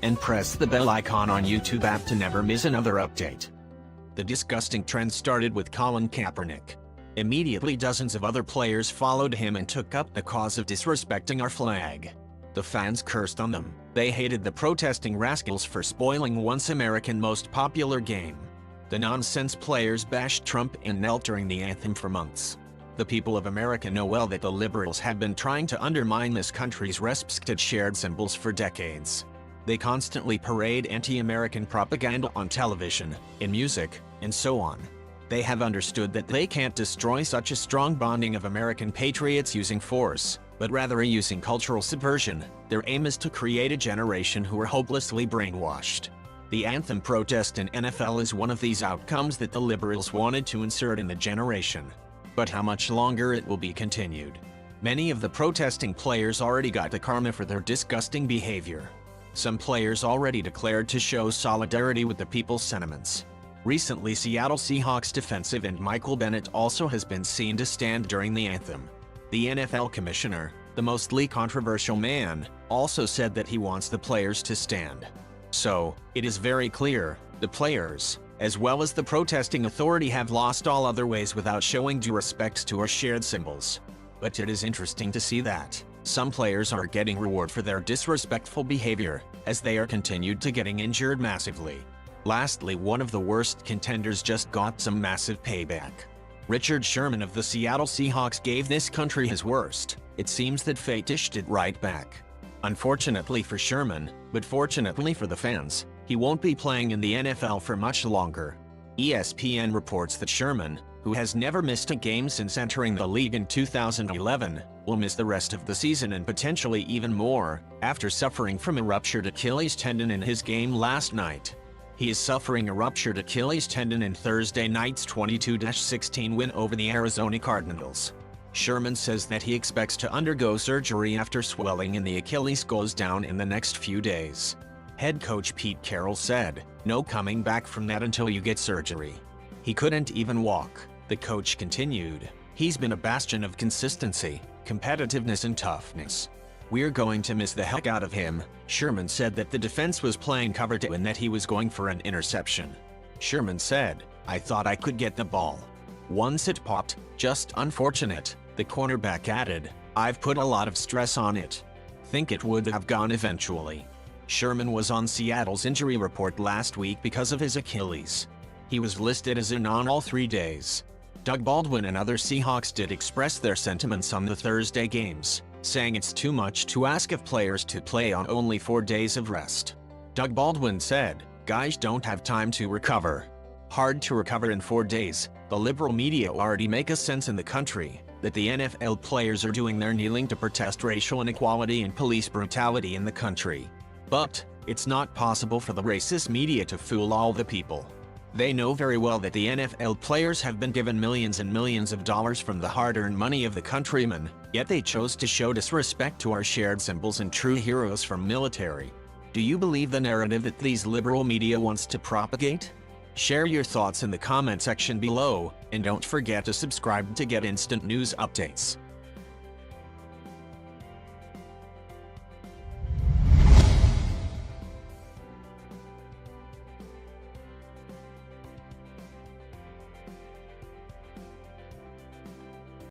and press the bell icon on YouTube app to never miss another update. The disgusting trend started with Colin Kaepernick. Immediately dozens of other players followed him and took up the cause of disrespecting our flag. The fans cursed on them. They hated the protesting rascals for spoiling once America's most popular game. The nonsense players bashed Trump and knelt during the anthem for months. The people of America know well that the liberals have been trying to undermine this country's respected shared symbols for decades. They constantly parade anti-American propaganda on television, in music, and so on. They have understood that they can't destroy such a strong bonding of American patriots using force, but rather using cultural subversion. Their aim is to create a generation who are hopelessly brainwashed. The anthem protest in NFL is one of these outcomes that the liberals wanted to insert in the generation. But how much longer it will be continued? Many of the protesting players already got the karma for their disgusting behavior. Some players already declared to show solidarity with the people's sentiments. Recently, Seattle Seahawks defensive end Michael Bennett also has been seen to stand during the anthem. The NFL commissioner, the mostly controversial man, also said that he wants the players to stand. So, it is very clear, the players, as well as the protesting authority, have lost all other ways without showing due respect to our shared symbols. But it is interesting to see that some players are getting reward for their disrespectful behavior, as they are continued to getting injured massively. Lastly, one of the worst contenders just got some massive payback. Richard Sherman of the Seattle Seahawks gave this country his worst. It seems that fate dished it right back. Unfortunately for Sherman, but fortunately for the fans, he won't be playing in the NFL for much longer. ESPN reports that Sherman, who has never missed a game since entering the league in 2011, will miss the rest of the season and potentially even more, after suffering from a ruptured Achilles tendon in his game last night. He is suffering a ruptured Achilles tendon in Thursday night's 22-16 win over the Arizona Cardinals. Sherman says that he expects to undergo surgery after swelling in the Achilles goes down in the next few days. Head coach Pete Carroll said, "No coming back from that until you get surgery." He couldn't even walk. The coach continued, "He's been a bastion of consistency, competitiveness and toughness. We're going to miss the heck out of him." Sherman said that the defense was playing cover 2 and that he was going for an interception. Sherman said, "I thought I could get the ball. Once it popped, just unfortunate." The cornerback added, "I've put a lot of stress on it. Think it would have gone eventually." Sherman was on Seattle's injury report last week because of his Achilles. He was listed as in on all 3 days. Doug Baldwin and other Seahawks did express their sentiments on the Thursday games, saying it's too much to ask of players to play on only 4 days of rest. Doug Baldwin said, "Guys don't have time to recover. Hard to recover in 4 days. The liberal media already make a sense in the country that the NFL players are doing their kneeling to protest racial inequality and police brutality in the country. But it's not possible for the racist media to fool all the people. They know very well that the NFL players have been given millions and millions of dollars from the hard-earned money of the countrymen, yet they chose to show disrespect to our shared symbols and true heroes from military. Do you believe the narrative that these liberal media wants to propagate? Share your thoughts in the comment section below, and don't forget to subscribe to get instant news updates.